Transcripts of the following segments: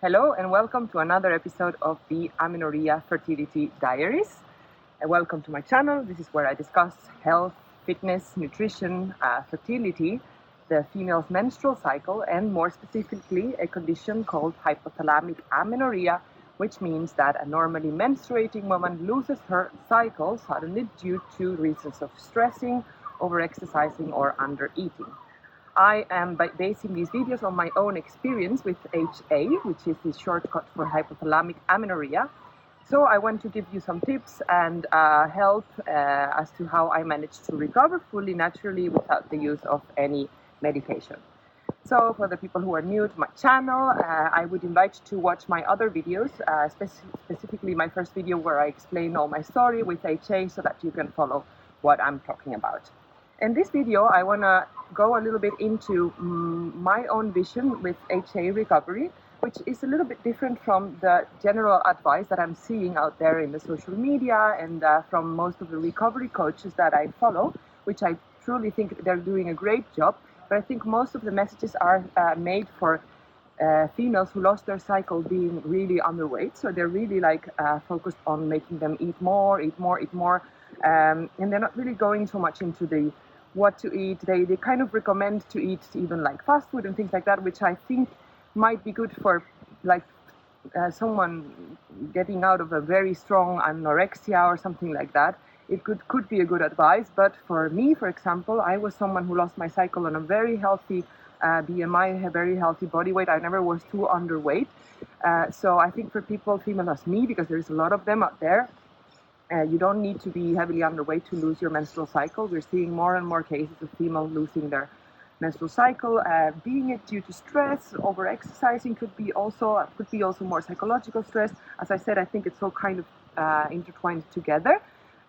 Hello and welcome to another episode of the Amenorrhea Fertility Diaries. And welcome to my channel. This is where I discuss health, fitness, nutrition, fertility, the female's menstrual cycle, and more specifically, a condition called hypothalamic amenorrhea, which means that a normally menstruating woman loses her cycle suddenly due to reasons of stressing, overexercising, or undereating. I am basing these videos on my own experience with HA, which is the shortcut for hypothalamic amenorrhea. So I want to give you some tips and help as to how I managed to recover fully naturally without the use of any medication. So for the people who are new to my channel, I would invite you to watch my other videos, specifically my first video where I explain all my story with HA so that you can follow what I'm talking about. In this video, I want to go a little bit into my own vision with HA recovery, which is a little bit different from the general advice that I'm seeing out there in the social media and from most of the recovery coaches that I follow, which I truly think they're doing a great job. But I think most of the messages are made for females who lost their cycle being really underweight. So they're really focused on making them eat more, and they're not really going so much into the what to eat. They kind of recommend to eat even like fast food and things like that, which I think might be good for someone getting out of a very strong anorexia or something like that. It could be a good advice, but for me, for example, I was someone who lost my cycle on a very healthy BMI, a very healthy body weight. I never was too underweight. So I think for people, female as me, because there's a lot of them out there, you don't need to be heavily underweight to lose your menstrual cycle. We're seeing more and more cases of females losing their menstrual cycle, being it due to stress, over-exercising could be also more psychological stress. As I said, I think it's all kind of intertwined together.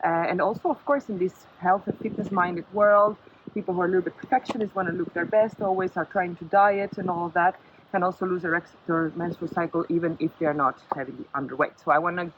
And also, of course, in this health and fitness-minded world, people who are a little bit perfectionists, want to look their best, always are trying to diet and all of that, can also lose their menstrual cycle even if they're not heavily underweight. So I want to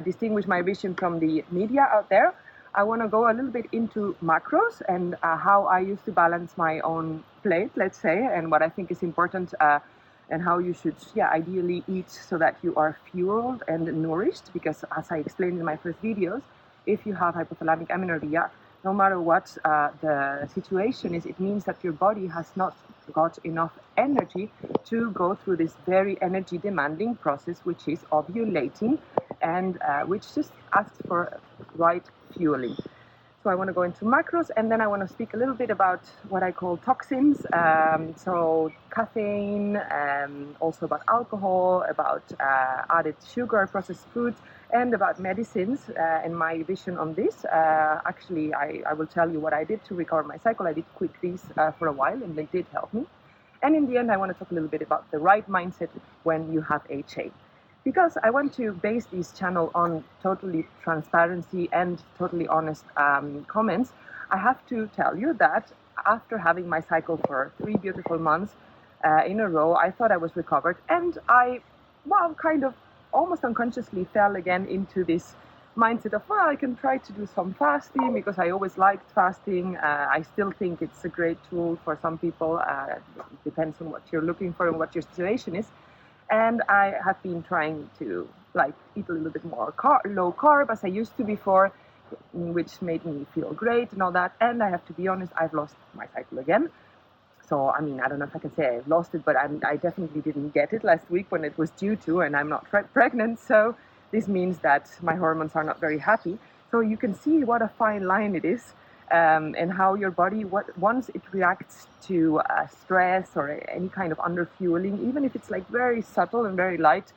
distinguish my vision from the media out there. I want to go a little bit into macros and how I used to balance my own plate, let's say, and what I think is important and how you should ideally eat so that you are fueled and nourished, because as I explained in my first videos, if you have hypothalamic amenorrhea, no matter what the situation is, it means that your body has not got enough energy to go through this very energy demanding process, which is ovulating, and which just asks for right fueling. So I want to go into macros, and then I want to speak a little bit about what I call toxins, so caffeine, also about alcohol, about added sugar, processed foods, and about medicines, and my vision on this. Actually, I will tell you what I did to recover my cycle. I did quit these for a while, and they did help me. And in the end, I want to talk a little bit about the right mindset when you have HA. Because I want to base this channel on totally transparency and totally honest comments, I have to tell you that after having my cycle for 3 beautiful months in a row, I thought I was recovered, and I, kind of almost unconsciously fell again into this mindset of, I can try to do some fasting because I always liked fasting. I still think it's a great tool for some people. It depends on what you're looking for and what your situation is. And I have been trying to eat a little bit more low carb as I used to before, which made me feel great and all that. And I have to be honest, I've lost my cycle again. So, I mean, I don't know if I can say I've lost it, but I definitely didn't get it last week when it was due to, and I'm not pregnant. So this means that my hormones are not very happy. So you can see what a fine line it is. And how your body, once it reacts to stress or any kind of underfueling, even if it's very subtle and very light,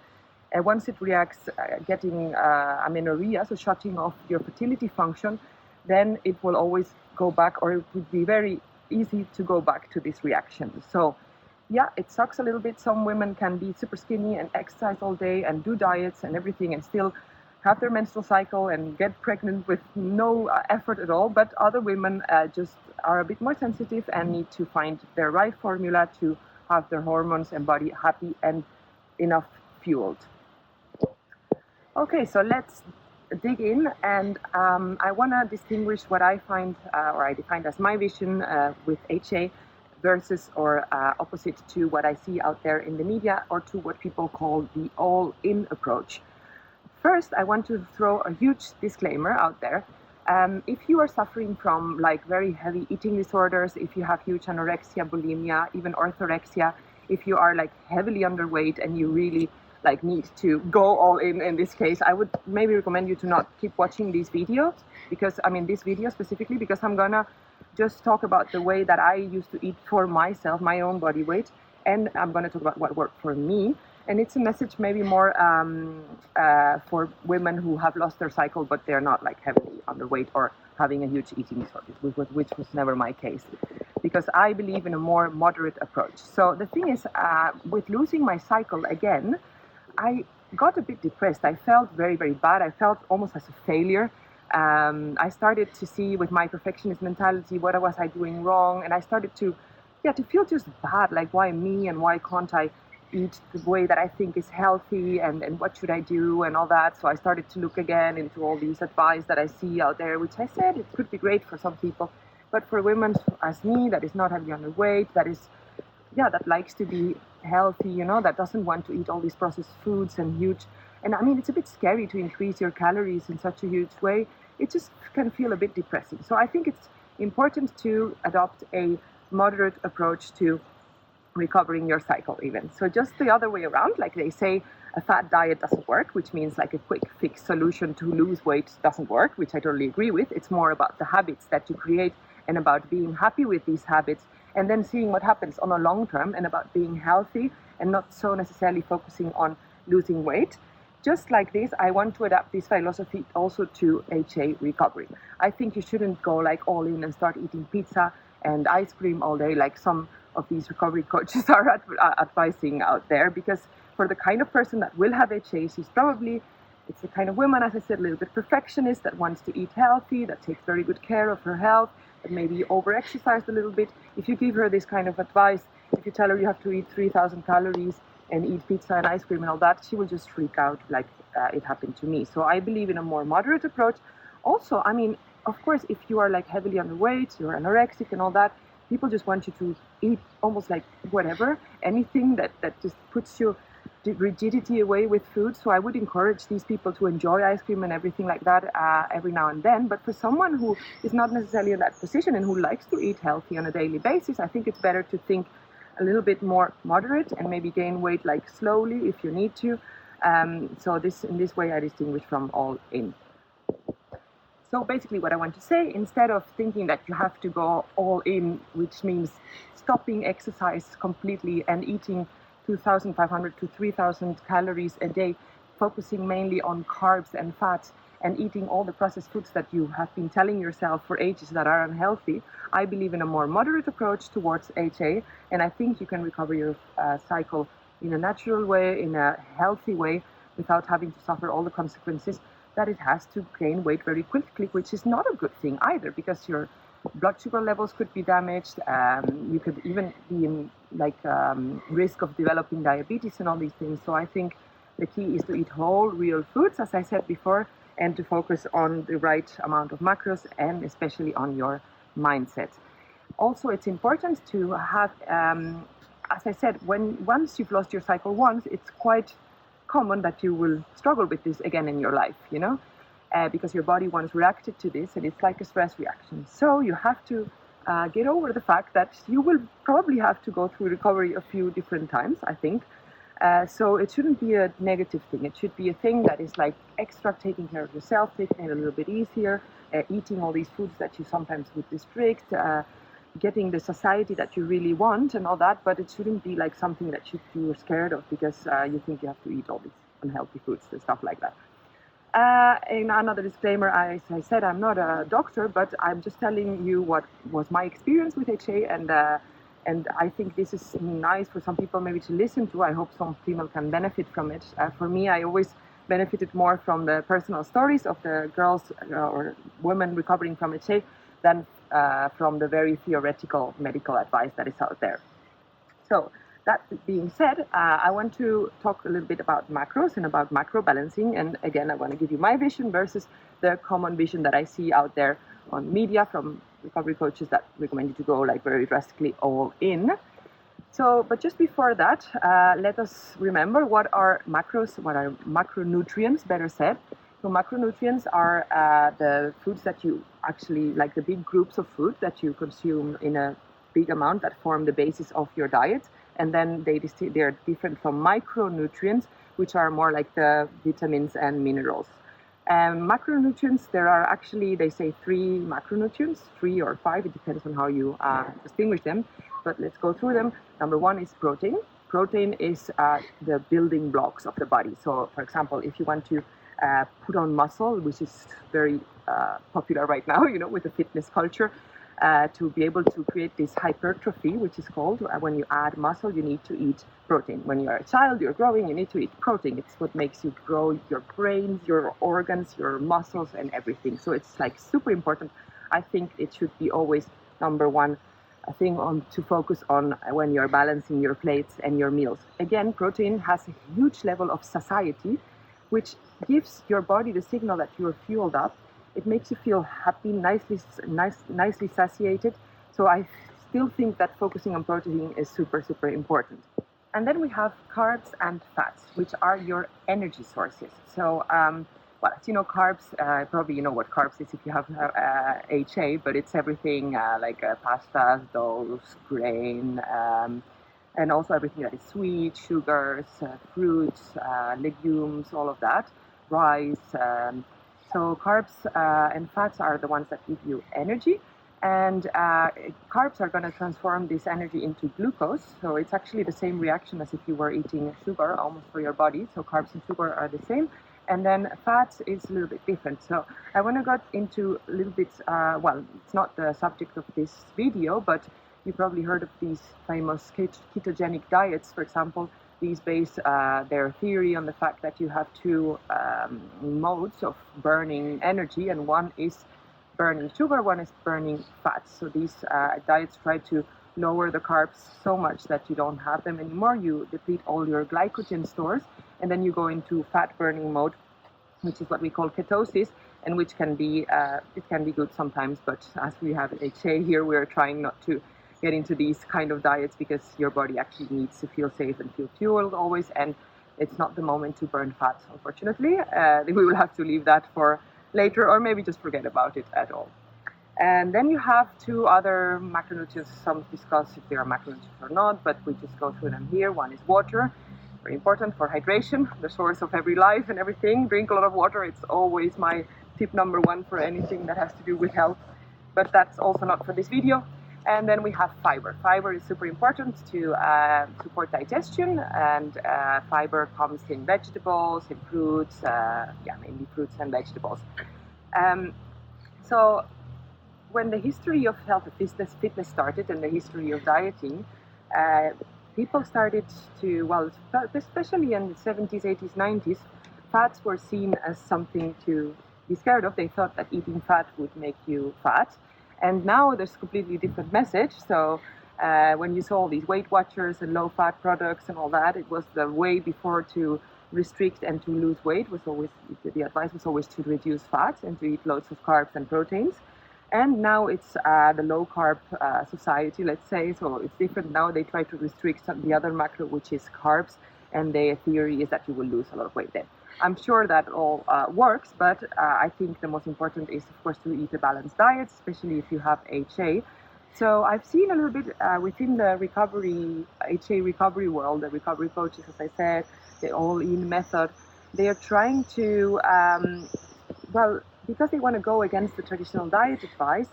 once it reacts getting amenorrhea, so shutting off your fertility function, then it will always go back, or it would be very easy to go back to this reaction. So yeah, it sucks a little bit. Some women can be super skinny and exercise all day and do diets and everything and still have their menstrual cycle and get pregnant with no effort at all, but other women just are a bit more sensitive and need to find their right formula to have their hormones and body happy and enough fueled. Okay, so let's dig in, and I want to distinguish what I find, or I defined as my vision with HA, versus or opposite to what I see out there in the media or to what people call the all-in approach. First, I want to throw a huge disclaimer out there. If you are suffering from like very heavy eating disorders, if you have huge anorexia, bulimia, even orthorexia, if you are like heavily underweight and you really like need to go all in this case, I would maybe recommend you to not keep watching these videos, because this video specifically, because I'm gonna just talk about the way that I used to eat for myself, my own body weight, and I'm gonna talk about what worked for me. And it's a message maybe more for women who have lost their cycle, but they're not like heavily underweight or having a huge eating disorder, which was never my case, because I believe in a more moderate approach. So the thing is, with losing my cycle again, I got a bit depressed. I felt very, very bad. I felt almost as a failure. I started to see with my perfectionist mentality, what was I doing wrong? And I started to feel just bad, like why me and why can't I eat the way that I think is healthy, and what should I do and all that. So I started to look again into all these advice that I see out there, which I said it could be great for some people, but for women as me that is not heavily underweight, that likes to be healthy, that doesn't want to eat all these processed foods and it's a bit scary to increase your calories in such a huge way. It just can feel a bit depressing. So I think it's important to adopt a moderate approach to recovering your cycle even. So just the other way around, like they say, a fat diet doesn't work, which means like a quick fix solution to lose weight doesn't work, which I totally agree with. It's more about the habits that you create and about being happy with these habits and then seeing what happens on a long term, and about being healthy and not so necessarily focusing on losing weight. Just like this, I want to adapt this philosophy also to HA recovery. I think you shouldn't go like all in and start eating pizza and ice cream all day like some of these recovery coaches are advising out there, because for the kind of person that will have HA, it's the kind of woman, as I said, a little bit perfectionist, that wants to eat healthy, that takes very good care of her health, that maybe over-exercised a little bit. If you give her this kind of advice, if you tell her you have to eat 3,000 calories and eat pizza and ice cream and all that, she will just freak out like it happened to me. So I believe in a more moderate approach. Also, of course, if you are like heavily underweight, you're anorexic and all that, people just want you to eat almost like whatever, anything that just puts your rigidity away with food. So I would encourage these people to enjoy ice cream and everything like that every now and then. But for someone who is not necessarily in that position and who likes to eat healthy on a daily basis, I think it's better to think a little bit more moderate and maybe gain weight like slowly if you need to. So in this way I distinguish from all in. So basically what I want to say, instead of thinking that you have to go all in, which means stopping exercise completely and eating 2,500 to 3,000 calories a day, focusing mainly on carbs and fats and eating all the processed foods that you have been telling yourself for ages that are unhealthy, I believe in a more moderate approach towards HA, and I think you can recover your cycle in a natural way, in a healthy way, without having to suffer all the consequences that it has to gain weight very quickly, which is not a good thing either, because your blood sugar levels could be damaged. You could even be in risk of developing diabetes and all these things. So I think the key is to eat whole, real foods, as I said before, and to focus on the right amount of macros and especially on your mindset. Also, it's important to have, as I said, once you've lost your cycle once, it's quite common that you will struggle with this again in your life, because your body once reacted to this and it's like a stress reaction. So you have to get over the fact that you will probably have to go through recovery a few different times, I think. So it shouldn't be a negative thing. It should be a thing that is like extra taking care of yourself, taking it a little bit easier, eating all these foods that you sometimes would restrict, getting the society that you really want and all that, but it shouldn't be like something that you're scared of because you think you have to eat all these unhealthy foods and stuff like that. And another disclaimer, as I said, I'm not a doctor, but I'm just telling you what was my experience with HA, and I think this is nice for some people maybe to listen to. I hope some people can benefit from it. For me, I always benefited more from the personal stories of the girls or women recovering from HA than from the very theoretical medical advice that is out there. So that being said, I want to talk a little bit about macros and about macro balancing. And again, I want to give you my vision versus the common vision that I see out there on media from recovery coaches that recommend you to go like very drastically all in. So, but just before that, let us remember what are macros, what are macronutrients, better said. So macronutrients are the foods that you actually, like the big groups of food that you consume in a big amount that form the basis of your diet. And then they're different from micronutrients, which are more like the vitamins and minerals. Macronutrients, there are actually, they say 3 macronutrients, 3 or 5, it depends on how you distinguish them. But let's go through them. Number 1 is protein. Protein is the building blocks of the body. So, for example, if you want to put on muscle, which is very popular right now, with the fitness culture, to be able to create this hypertrophy, which is called when you add muscle, you need to eat protein. When you are a child, you're growing, you need to eat protein. It's what makes you grow your brains, your organs, your muscles, and everything. So it's like super important. I think it should be always number 1 thing to focus on when you're balancing your plates and your meals. Again, protein has a huge level of satiety, which gives your body the signal that you're fueled up. It makes you feel happy, nicely satiated. So I still think that focusing on protein is super, super important. And then we have carbs and fats, which are your energy sources. So, well, as you know, carbs, probably you know what carbs is if you have HA, but it's everything like pastas, doughs, grain, and also everything that is sweet, sugars, fruits, legumes, all of that, rice. So carbs and fats are the ones that give you energy, and carbs are going to transform this energy into glucose. So it's actually the same reaction as if you were eating sugar almost for your body. So carbs and sugar are the same. And then fats is a little bit different. So I want to go into a little bit, well, it's not the subject of this video, but you probably heard of these famous ketogenic diets, for example. These base their theory on the fact that you have 2 modes of burning energy, and one is burning sugar, one is burning fats. So these diets try to lower the carbs so much that you don't have them anymore. You deplete all your glycogen stores, and then you go into fat burning mode, which is what we call ketosis, and which can be it can be good sometimes. But as we have HA here, we're trying not to get into these kind of diets because your body actually needs to feel safe and feel fueled always, and it's not the moment to burn fats, unfortunately. We will have to leave that for later, or maybe just forget about it at all. And then you have 2 other macronutrients. Some discuss if they are macronutrients or not, but we just go through them here. One is water, very important for hydration, the source of every life and everything. Drink a lot of water. It's always my tip number 1 for anything that has to do with health, but that's also not for this video. And then we have fiber. Fiber is super important to support digestion, and fiber comes in vegetables, in fruits, mainly fruits and vegetables. So when the history of health and fitness started, and the history of dieting, people started to, well, especially in the 70s, 80s, 90s, fats were seen as something to be scared of. They thought that eating fat would make you fat. And now there's a completely different message. So when you saw all these Weight Watchers and low-fat products and all that, it was the way before to restrict and to lose weight. Was always the advice was always to reduce fat and to eat loads of carbs and proteins. And now it's the low-carb society, let's say. So it's different now. They try to restrict the other macro, which is carbs, and their theory is that you will lose a lot of weight then. I'm sure that all works, but I think the most important is, of course, to eat a balanced diet, especially if you have HA. So I've seen a little bit within the HA recovery world, the recovery coaches, as I said, the all-in method, they are trying to, well, because they want to go against the traditional diet advice,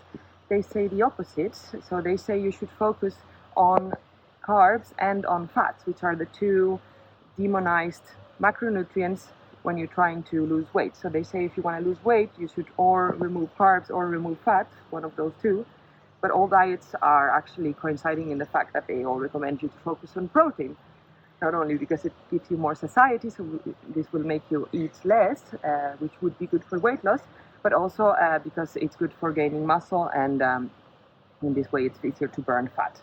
they say the opposite. So they say you should focus on carbs and on fats, which are the 2 demonized macronutrients when you're trying to lose weight. So they say if you want to lose weight, you should or remove carbs or remove fat, one of those 2. But all diets are actually coinciding in the fact that they all recommend you to focus on protein. Not only because it gives you more satiety, so this will make you eat less, which would be good for weight loss, but also because it's good for gaining muscle, and in this way it's easier to burn fat.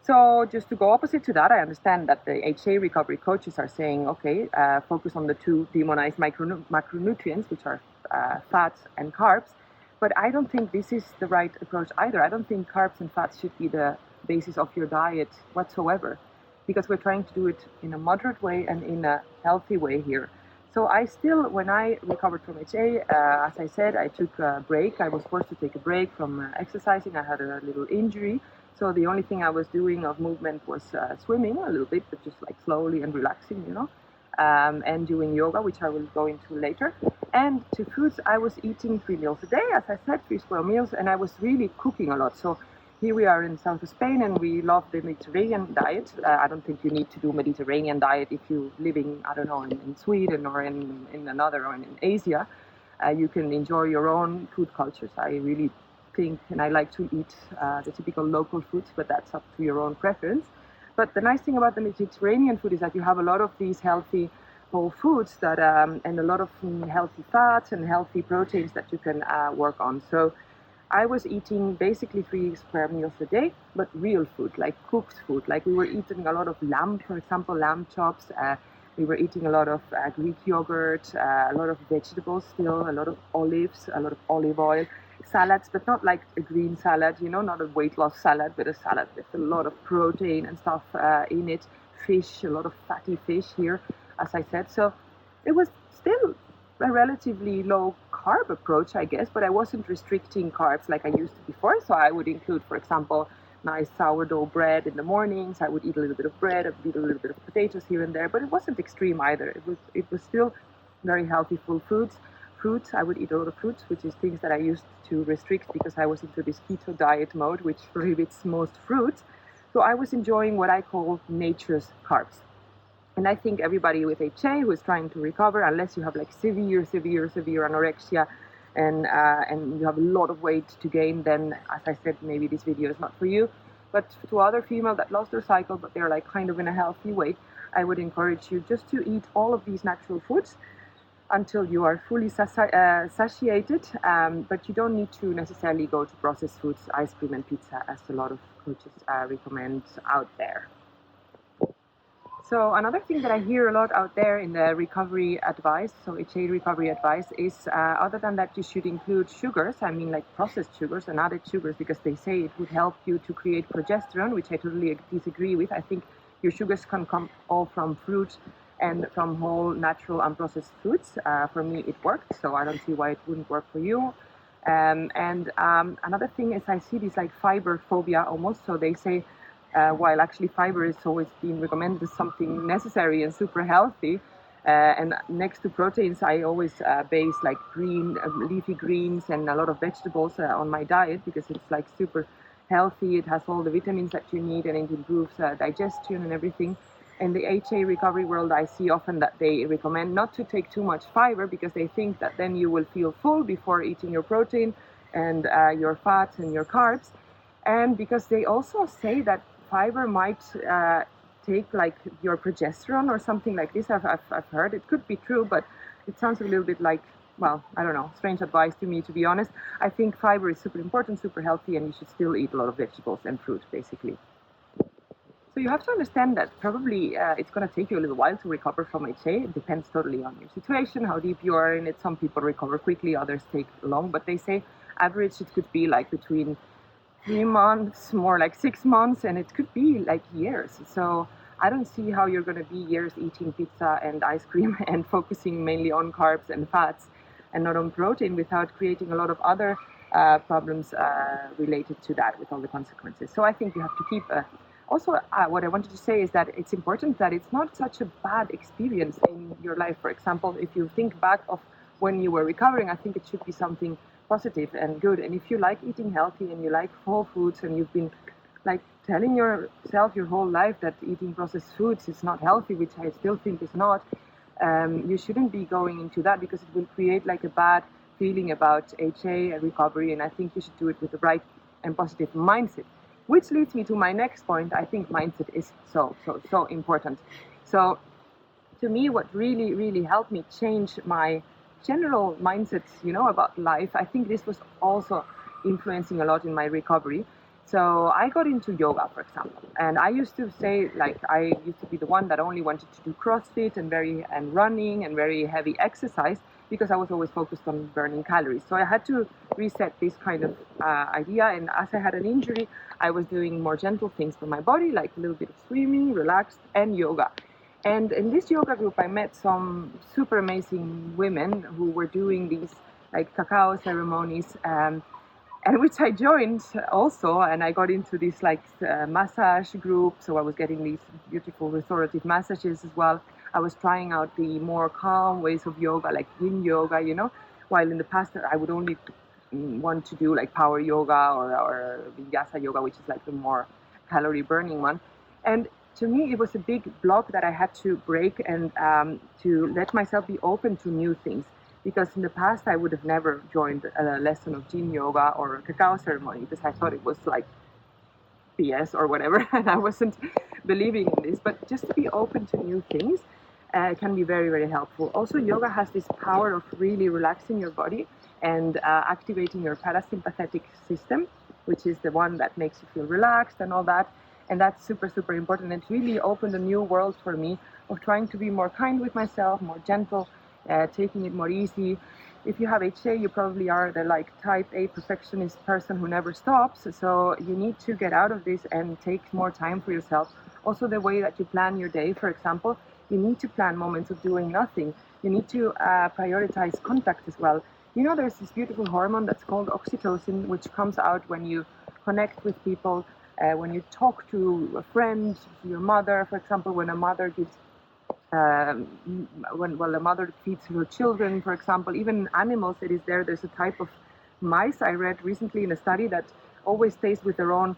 So just to go opposite to that, I understand that the HA recovery coaches are saying, okay, focus on the 2 demonized macronutrients, which are fats and carbs. But I don't think this is the right approach either. I don't think carbs and fats should be the basis of your diet whatsoever, because we're trying to do it in a moderate way and in a healthy way here. So I still, when I recovered from HA, as I said, I took a break. I was forced to take a break from exercising. I had a little injury. So the only thing I was doing of movement was swimming a little bit, but just like slowly and relaxing, and doing yoga, which I will go into later. And to foods, I was eating 3 meals a day, as I said, 3 square meals, and I was really cooking a lot. So here we are in south of Spain, and we love the Mediterranean diet. I don't think you need to do Mediterranean diet if you're living, I don't know, in Sweden or in another, or in Asia. You can enjoy your own food cultures. I really think, and I like to eat the typical local foods, but that's up to your own preference. But the nice thing about the Mediterranean food is that you have a lot of these healthy whole foods that and a lot of healthy fats and healthy proteins that you can work on. So I was eating basically 3 square meals a day, but real food, like cooked food. Like we were eating a lot of lamb, for example, lamb chops. We were eating a lot of Greek yogurt, a lot of vegetables still, a lot of olives, a lot of olive oil, salads, but not like a green salad, not a weight loss salad, but a salad with a lot of protein and stuff in it. Fish, a lot of fatty fish here, as I said. So it was still a relatively low carb approach, I guess, but I wasn't restricting carbs like I used to before. So I would include, for example, nice sourdough bread in the mornings. I would eat a little bit of bread, I would eat a little bit of potatoes here and there, but it wasn't extreme either. It was still very healthy, full foods. Fruits, I would eat a lot of fruits, which is things that I used to restrict because I was into this keto diet mode, which prohibits most fruits. So I was enjoying what I call nature's carbs. And I think everybody with HA who is trying to recover, unless you have like severe anorexia and you have a lot of weight to gain, then, as I said, maybe this video is not for you. But to other females that lost their cycle, but they're like kind of in a healthy way, I would encourage you just to eat all of these natural foods until you are fully satiated, but you don't need to necessarily go to processed foods, ice cream and pizza, as a lot of coaches recommend out there. So another thing that I hear a lot out there in the recovery advice, so HA recovery advice, is other than that you should include sugars, I mean like processed sugars and added sugars, because they say it would help you to create progesterone, which I totally disagree with. I think your sugars can come all from fruit and from whole, natural, unprocessed foods. For me, it worked, so I don't see why it wouldn't work for you. Another thing is I see this like fiber phobia almost, so they say, while actually fiber is always being recommended as something necessary and super healthy, and next to proteins, I always base like leafy greens and a lot of vegetables on my diet, because it's like super healthy. It has all the vitamins that you need, and it improves digestion and everything. In the HA recovery world, I see often that they recommend not to take too much fiber, because they think that then you will feel full before eating your protein and your fats and your carbs. And because they also say that fiber might take like your progesterone or something like this. I've heard it could be true, but it sounds a little bit like, well, I don't know, strange advice to me, to be honest. I think fiber is super important, super healthy, and you should still eat a lot of vegetables and fruit, basically. So you have to understand that probably it's going to take you a little while to recover from HA. It depends totally on your situation, how deep you are in it. Some people recover quickly, others take long, but they say average it could be like between 3 months, more like 6 months, and it could be like years. So I don't see how you're going to be years eating pizza and ice cream and focusing mainly on carbs and fats and not on protein without creating a lot of other problems related to that, with all the consequences. So I think you have to keep also, what I wanted to say is that it's important that it's not such a bad experience in your life. For example, if you think back of when you were recovering, I think it should be something positive and good. And if you like eating healthy and you like whole foods, and you've been like telling yourself your whole life that eating processed foods is not healthy, which I still think is not, you shouldn't be going into that, because it will create like a bad feeling about HA and recovery. And I think you should do it with the right and positive mindset, which leads me to my next point. I think mindset is so important. So to me, what really helped me change my general mindset, about life, I think this was also influencing a lot in my recovery. So I got into yoga, for example, and I used to say, like, I used to be the one that only wanted to do CrossFit and running and very heavy exercise. because I was always focused on burning calories. So I had to reset this kind of idea. And as I had an injury, I was doing more gentle things for my body, like a little bit of swimming, relaxed, and yoga. And in this yoga group, I met some super amazing women who were doing these like cacao ceremonies, and which I joined also. And I got into this like massage group. So I was getting these beautiful restorative massages as well. I was trying out the more calm ways of yoga, like yin yoga, while in the past I would only want to do like power yoga or vinyasa yoga, which is like the more calorie burning one. And to me, it was a big block that I had to break, and to let myself be open to new things. Because in the past, I would have never joined a lesson of yin yoga or a cacao ceremony, because I thought it was like BS or whatever, and I wasn't believing in this. But just to be open to new things can be very, very helpful. Also, yoga has this power of really relaxing your body and activating your parasympathetic system, which is the one that makes you feel relaxed and all that. And that's super, super important. It really opened a new world for me of trying to be more kind with myself, more gentle, taking it more easy. If you have HA, you probably are the like type A perfectionist person who never stops. So you need to get out of this and take more time for yourself. Also, the way that you plan your day, for example, you need to plan moments of doing nothing. You need to prioritize contact as well. There's this beautiful hormone that's called oxytocin, which comes out when you connect with people, when you talk to a friend, your mother, for example, when a mother gives when a mother feeds her children, for example, even animals, it is there. There's a type of mice I read recently in a study that always stays with their own,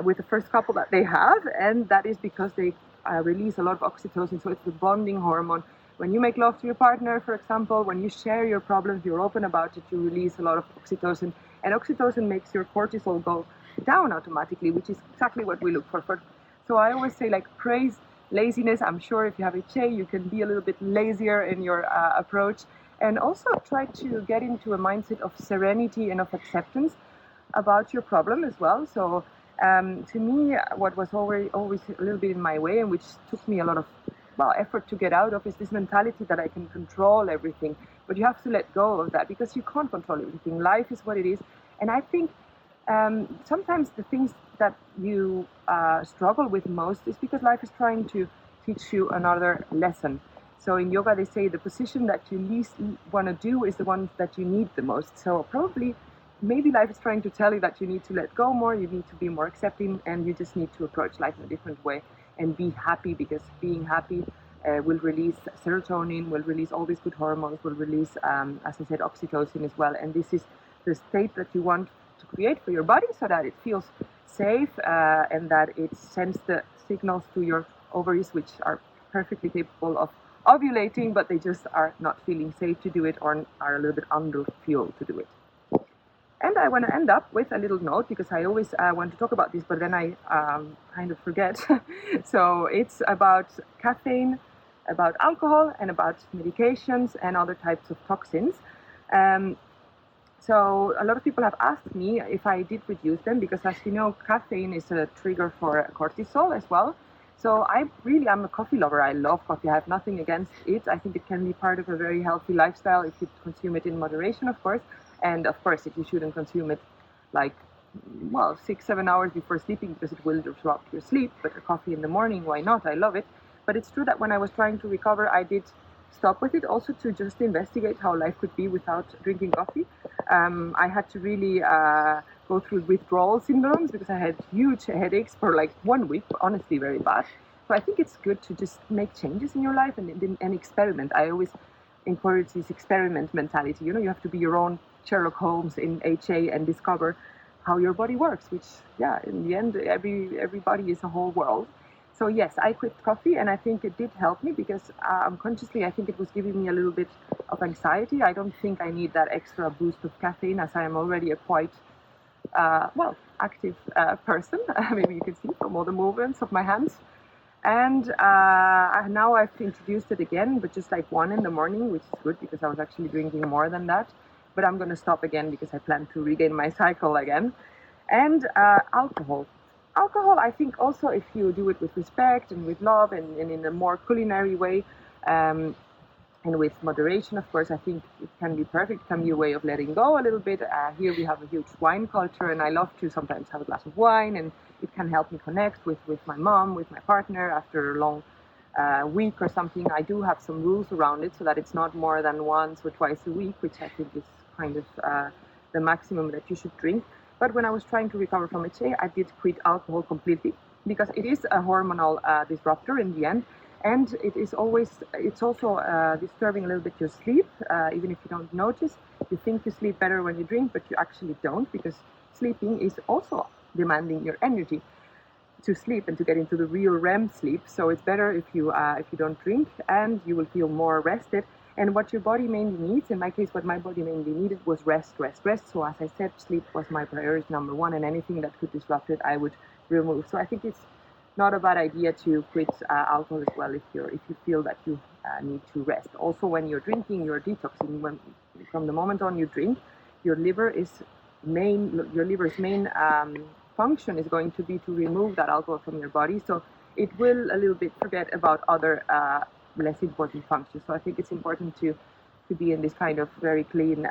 with the first couple that they have, and that is because they release a lot of oxytocin. So it's the bonding hormone. When you make love to your partner, for example, when you share your problems, you're open about it, you release a lot of oxytocin, and oxytocin makes your cortisol go down automatically, which is exactly what we look for. So I always say, like, praise laziness. I'm sure if you have HA, you can be a little bit lazier in your approach, and also try to get into a mindset of serenity and of acceptance about your problem as well. So to me, what was always a little bit in my way, and which took me a lot of effort to get out of, is this mentality that I can control everything. But you have to let go of that, because you can't control everything. Life is what it is. And I think sometimes the things that you struggle with most is because life is trying to teach you another lesson. So in yoga, they say the position that you least want to do is the one that you need the most. So probably, maybe life is trying to tell you that you need to let go more, you need to be more accepting, and you just need to approach life in a different way and be happy, because being happy will release serotonin, will release all these good hormones, will release, as I said, oxytocin as well. And this is the state that you want to create for your body, so that it feels safe and that it sends the signals to your ovaries, which are perfectly capable of ovulating, but they just are not feeling safe to do it, or are a little bit under fuel to do it. And I want to end up with a little note, because I always want to talk about this, but then I kind of forget. So it's about caffeine, about alcohol, and about medications and other types of toxins. So a lot of people have asked me if I did reduce them, because as you know, caffeine is a trigger for cortisol as well. So I'm a coffee lover. I love coffee. I have nothing against it. I think it can be part of a very healthy lifestyle if you consume it in moderation, of course. And of course, if you shouldn't consume it like, 6-7 hours before sleeping, because it will disrupt your sleep. But a coffee in the morning, why not? I love it. But it's true that when I was trying to recover, I did stop with it, also to just investigate how life could be without drinking coffee. I had to really go through withdrawal syndromes, because I had huge headaches for like 1 week, honestly very bad. So I think it's good to just make changes in your life and experiment. I always encourage this experiment mentality. You have to be your own Sherlock Holmes in HA and discover how your body works, which, in the end, everybody is a whole world. So yes, I quit coffee, and I think it did help me, because unconsciously, I think it was giving me a little bit of anxiety. I don't think I need that extra boost of caffeine, as I am already a quite, active person. Maybe you can see from all the movements of my hands. And now I've introduced it again, but just like 1 in the morning, which is good, because I was actually drinking more than that. But I'm going to stop again, because I plan to regain my cycle again. And alcohol. Alcohol, I think also, if you do it with respect and with love and in a more culinary way, And with moderation, of course, I think it can be perfect, it can be a way of letting go a little bit. Here we have a huge wine culture, and I love to sometimes have a glass of wine, and it can help me connect with my mom, with my partner after a long week or something. I do have some rules around it so that it's not more than once or twice a week, which I think is kind of the maximum that you should drink. But when I was trying to recover from HA, I did quit alcohol completely because it is a hormonal disruptor in the end. And it's also disturbing a little bit your sleep, even if you don't notice. You think you sleep better when you drink, but you actually don't, because sleeping is also demanding your energy to sleep and to get into the real REM sleep. So it's better if you don't drink, and you will feel more rested. And what your body mainly needs, in my case, what my body mainly needed was rest. So as I said, sleep was my priority number one, and anything that could disrupt it, I would remove. So I think it's not a bad idea to quit alcohol as well if you feel that you need to rest. Also, when you're drinking, you're detoxing. From the moment on you drink, your liver's main function is going to be to remove that alcohol from your body. So it will a little bit forget about other less important functions. So I think it's important to be in this kind of very clean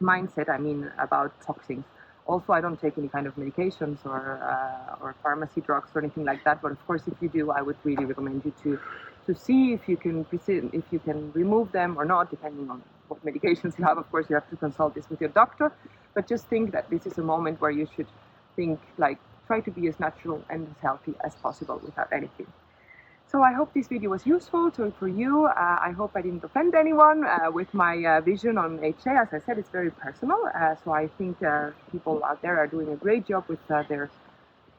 mindset. I mean, about toxins. Also, I don't take any kind of medications or pharmacy drugs or anything like that. But of course, if you do, I would really recommend you to see if you can remove them or not, depending on what medications you have. Of course, you have to consult this with your doctor. But just think that this is a moment where you should think like try to be as natural and as healthy as possible without anything. So I hope this video was useful for you. I hope I didn't offend anyone with my vision on HA. As I said, it's very personal. So I think people out there are doing a great job with their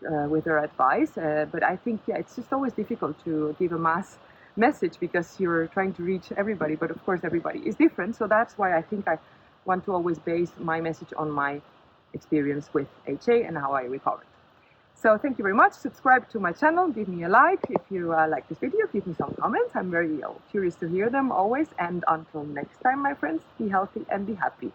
advice. But I think, yeah, it's just always difficult to give a mass message because you're trying to reach everybody. But of course, everybody is different. So that's why I think I want to always base my message on my experience with HA and how I recovered. So thank you very much. Subscribe to my channel. Give me a like if you like this video. Give me some comments. I'm very curious to hear them always. And until next time, my friends, be healthy and be happy.